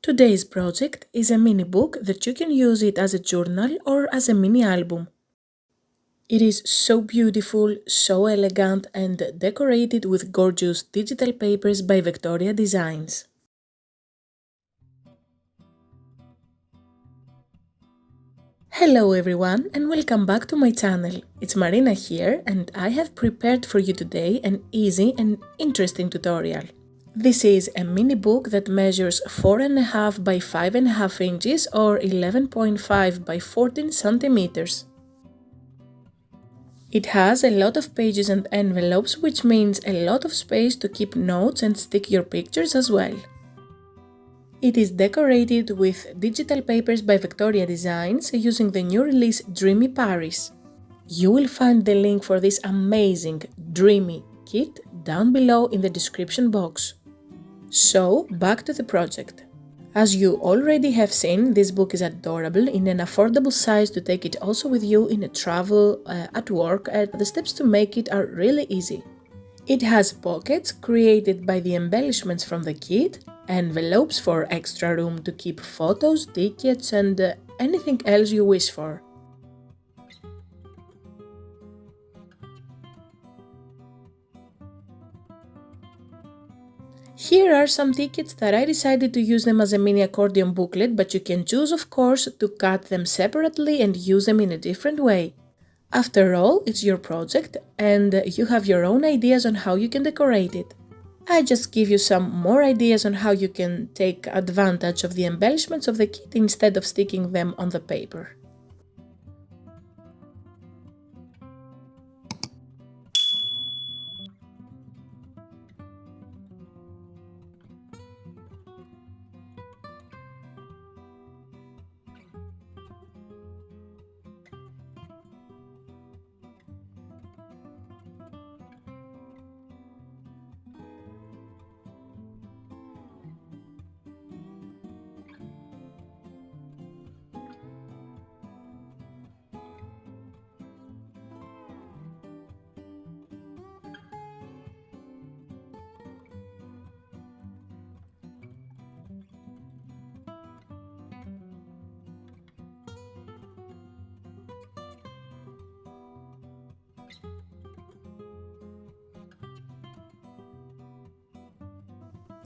Today's project is a mini book that you can use it as a journal or as a mini album. It is so beautiful, so elegant and decorated with gorgeous digital papers by VectoriaDesigns. Hello everyone and welcome back to my channel. It's Marina here and I have prepared for you today an easy and interesting tutorial. This is a mini book that measures 4.5 by 5.5 inches or 11.5 by 14 centimeters. It has a lot of pages and envelopes, which means a lot of space to keep notes and stick your pictures as well. It is decorated with digital papers by VectoriaDesigns using the new release Dreamy Paris. You will find the link for this amazing Dreamy kit down below in the description box. So, back to the project. As you already have seen, this book is adorable in an affordable size to take it also with you in a travel, at work, and the steps to make it are really easy. It has pockets created by the embellishments from the kit, envelopes for extra room to keep photos, tickets and anything else you wish for. Here are some tickets that I decided to use them as a mini accordion booklet, but you can choose of course to cut them separately and use them in a different way. After all, it's your project and you have your own ideas on how you can decorate it. I just give you some more ideas on how you can take advantage of the embellishments of the kit instead of sticking them on the paper.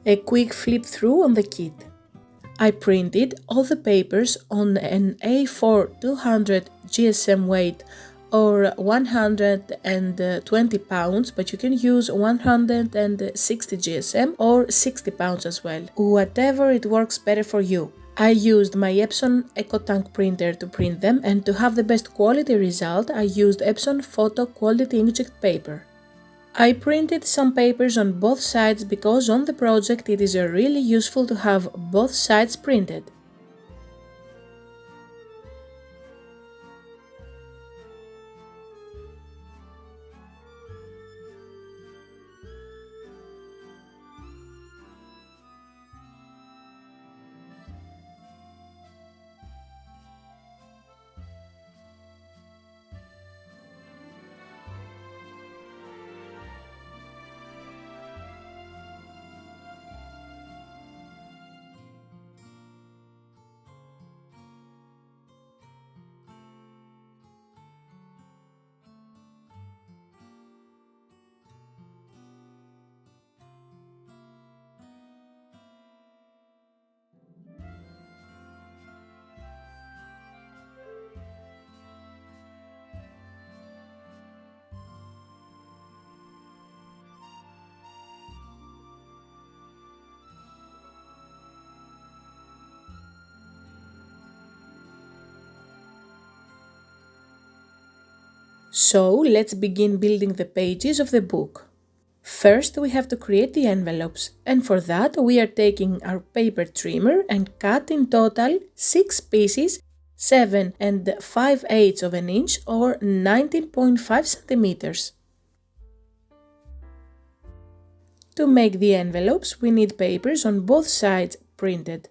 A quick flip through on the kit. I printed all the papers on an A4 200 GSM weight or 120 pounds, but you can use 160 GSM or 60 pounds as well, whatever it works better for you. I used my Epson EcoTank printer to print them, and to have the best quality result I used Epson Photo Quality Inkjet paper. I printed some papers on both sides because on the project it is really useful to have both sides printed. So let's begin building the pages of the book. First we have to create the envelopes, and for that we are taking our paper trimmer and cut in total 6 pieces 7 and 5/8 of an inch or 19.5 centimeters. To make the envelopes we need papers on both sides printed.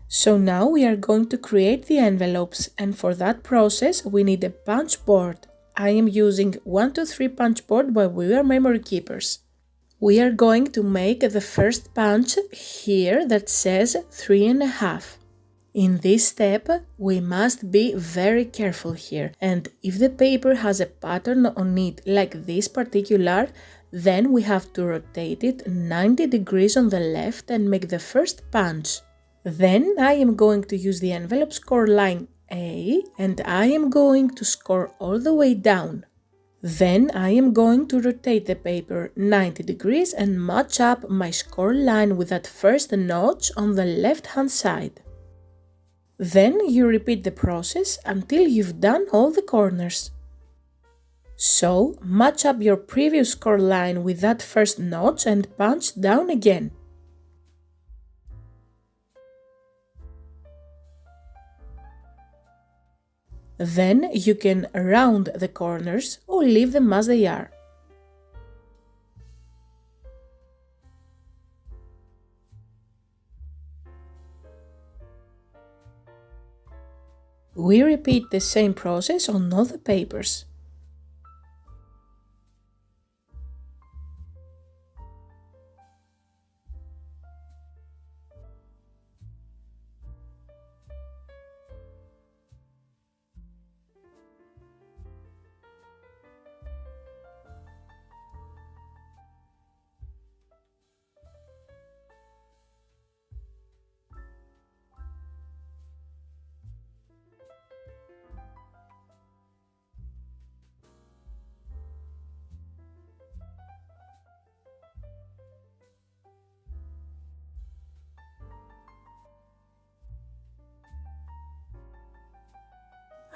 So now we are going to create the envelopes, and for that process we need a punch board. I am using 123 punch board by We Are Memory Keepers. We are going to make the first punch here that says 3.5. In this step, we must be very careful here, and if the paper has a pattern on it like this particular, then we have to rotate it 90 degrees on the left and make the first punch. Then I am going to use the envelope score line A and I am going to score all the way down. Then I am going to rotate the paper 90 degrees and match up my score line with that first notch on the left hand side. Then you repeat the process until you've done all the corners. So match up your previous score line with that first notch and punch down again. Then you can round the corners or leave them as they are. We repeat the same process on all the papers.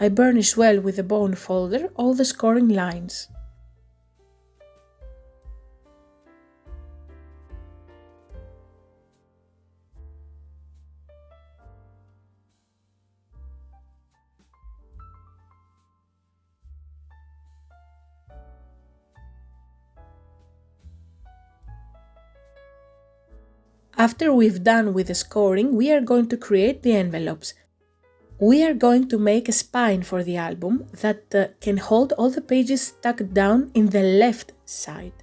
I burnish well with the bone folder all the scoring lines. After we've done with the scoring, we are going to create the envelopes. We are going to make a spine for the album that can hold all the pages stuck down in the left side.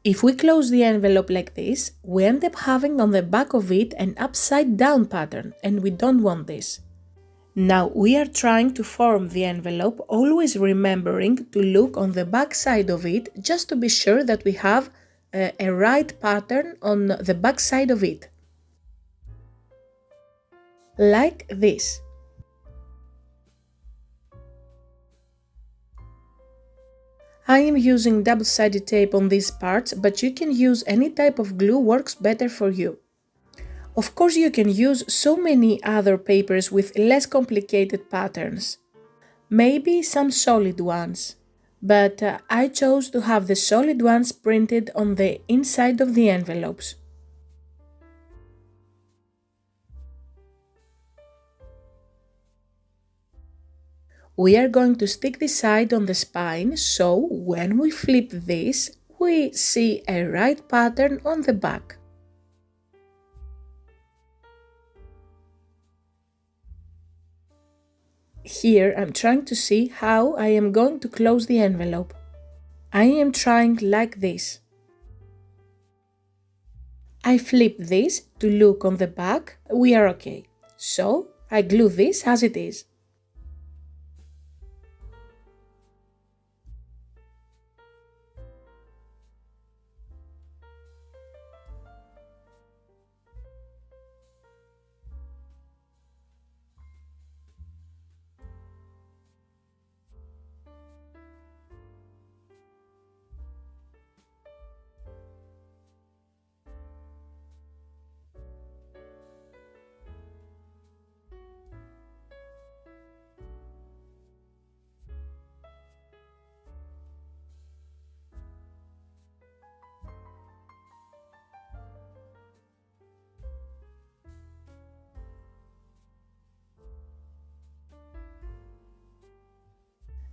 If we close the envelope like this, we end up having on the back of it an upside down pattern, and we don't want this. Now we are trying to form the envelope, always remembering to look on the back side of it just to be sure that we have a right pattern on the back side of it. Like this. I am using double-sided tape on these parts, but you can use any type of glue works better for you. Of course, you can use so many other papers with less complicated patterns. Maybe some solid ones, but I chose to have the solid ones printed on the inside of the envelopes. We are going to stick this side on the spine, so when we flip this, we see a right pattern on the back. Here I'm trying to see how I am going to close the envelope. I am trying like this. I flip this to look on the back, we are okay. So I glue this as it is.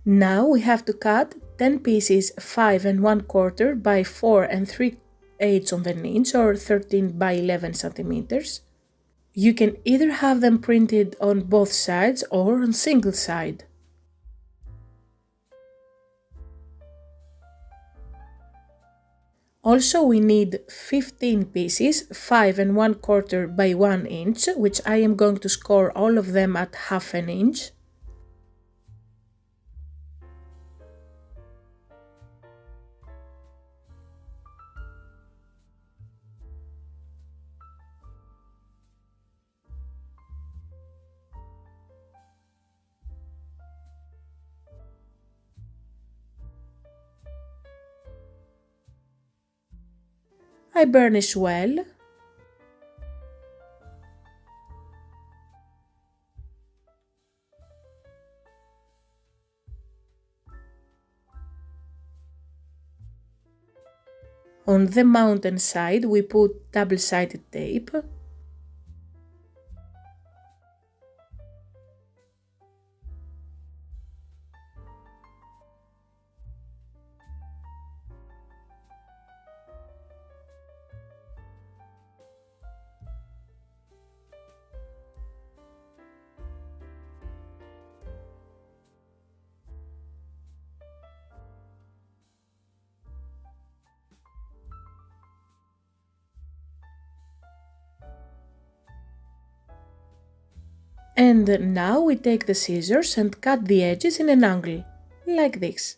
Now we have to cut 10 pieces 5 1/4 by 4 3/8 on the inch or 13 by 11 centimeters. You can either have them printed on both sides or on single side. Also, we need 15 pieces, 5 1/4 by 1 inch, which I am going to score all of them at half an inch. I burnish well. On the mountain side we put double-sided tape. And now we take the scissors and cut the edges in an angle, like this.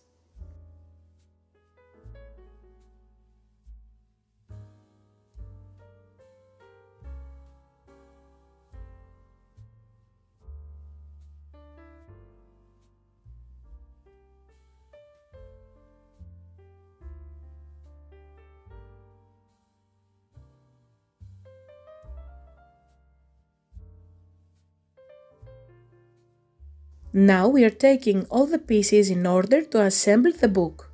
Now we are taking all the pieces in order to assemble the book.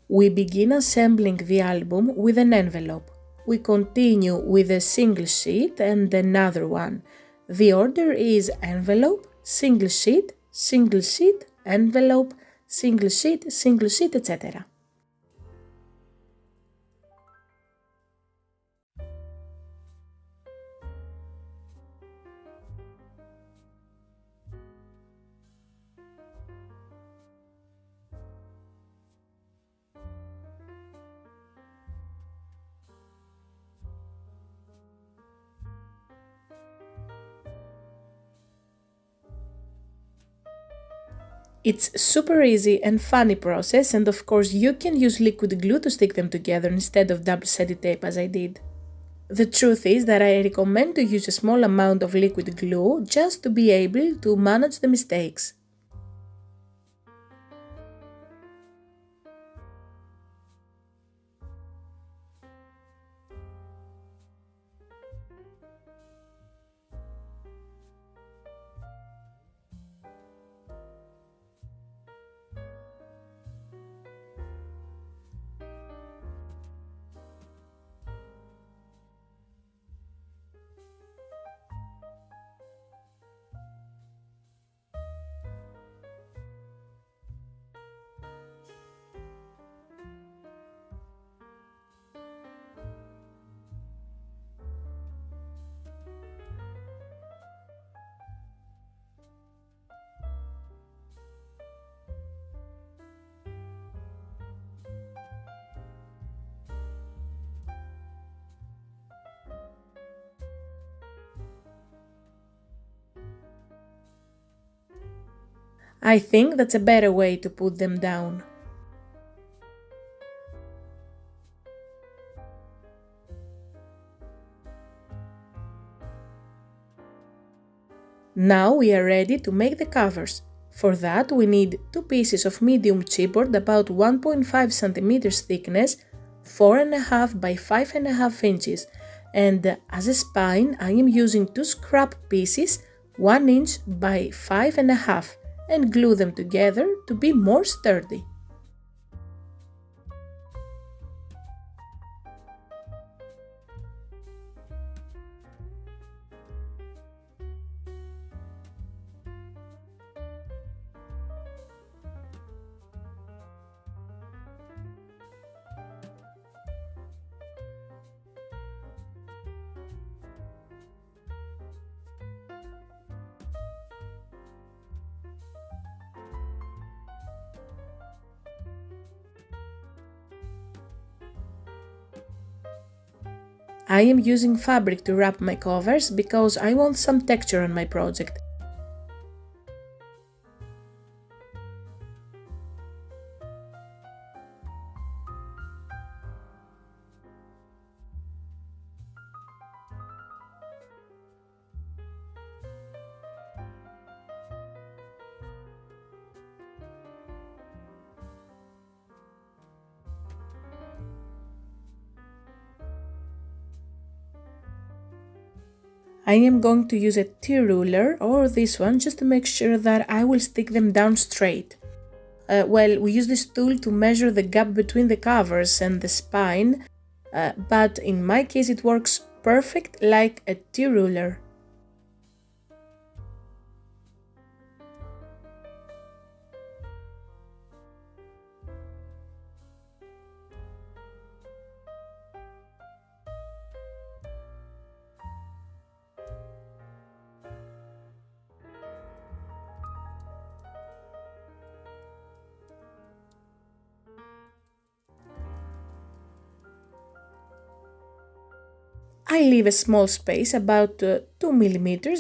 We begin assembling the album with an envelope. We continue with a single sheet and another one. The order is envelope, single sheet, envelope, single sheet, etc. It's super easy and funny process, and of course you can use liquid glue to stick them together instead of double-sided tape as I did. The truth is that I recommend to use a small amount of liquid glue just to be able to manage the mistakes. I think that's a better way to put them down. Now we are ready to make the covers. For that we need 2 pieces of medium chipboard about 1.5 cm thickness, 4.5 by 5.5 inches, and as a spine I am using 2 scrap pieces 1 inch by 5.5 and glue them together to be more sturdy. I am using fabric to wrap my covers because I want some texture on my project. I am going to use a T-ruler or this one just to make sure that I will stick them down straight. We use this tool to measure the gap between the covers and the spine, but in my case it works perfect like a T-ruler. I leave a small space, about 2 millimeters.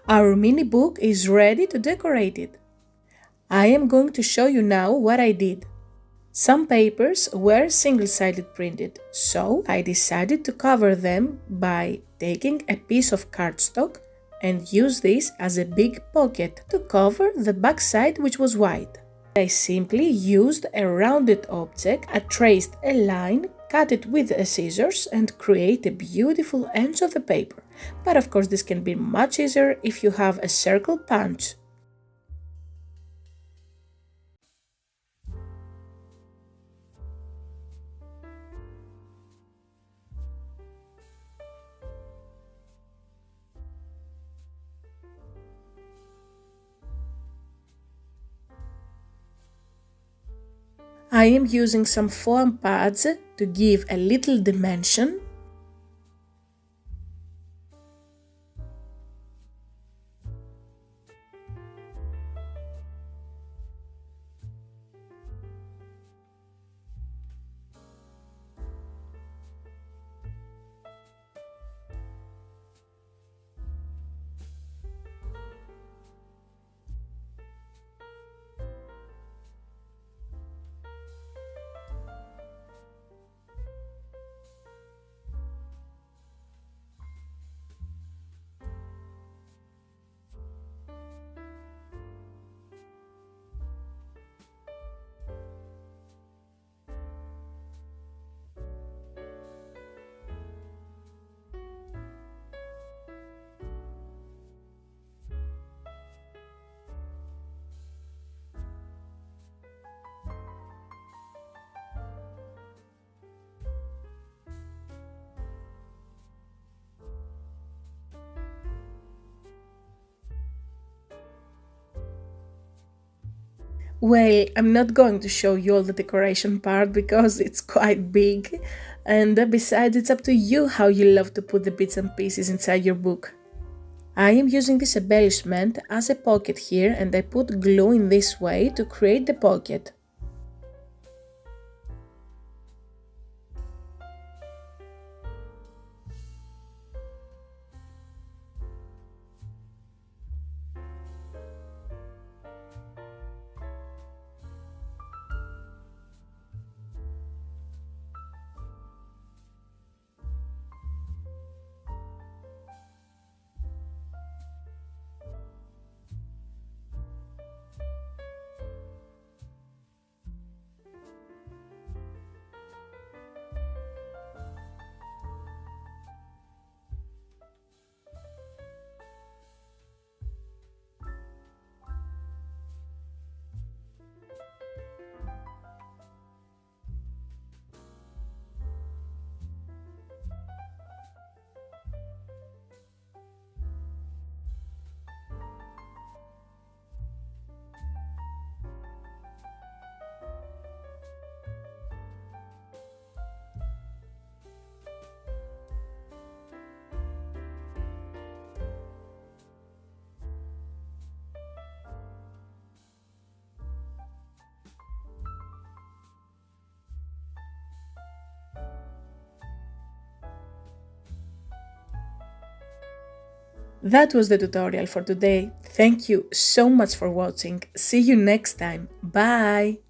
Our mini book is ready to decorate it. I am going to show you now what I did. Some papers were single-sided printed, so I decided to cover them by taking a piece of cardstock and use this as a big pocket to cover the back side, which was white. I simply used a rounded object, I traced a line, cut it with a scissors and create a beautiful edge of the paper. But of course this can be much easier if you have a circle punch. I am using some foam pads to give a little dimension. Well, I'm not going to show you all the decoration part because it's quite big, and besides it's up to you how you love to put the bits and pieces inside your book. I am using this embellishment as a pocket here and I put glue in this way to create the pocket. That was the tutorial for today. Thank you so much for watching. See you next time. Bye!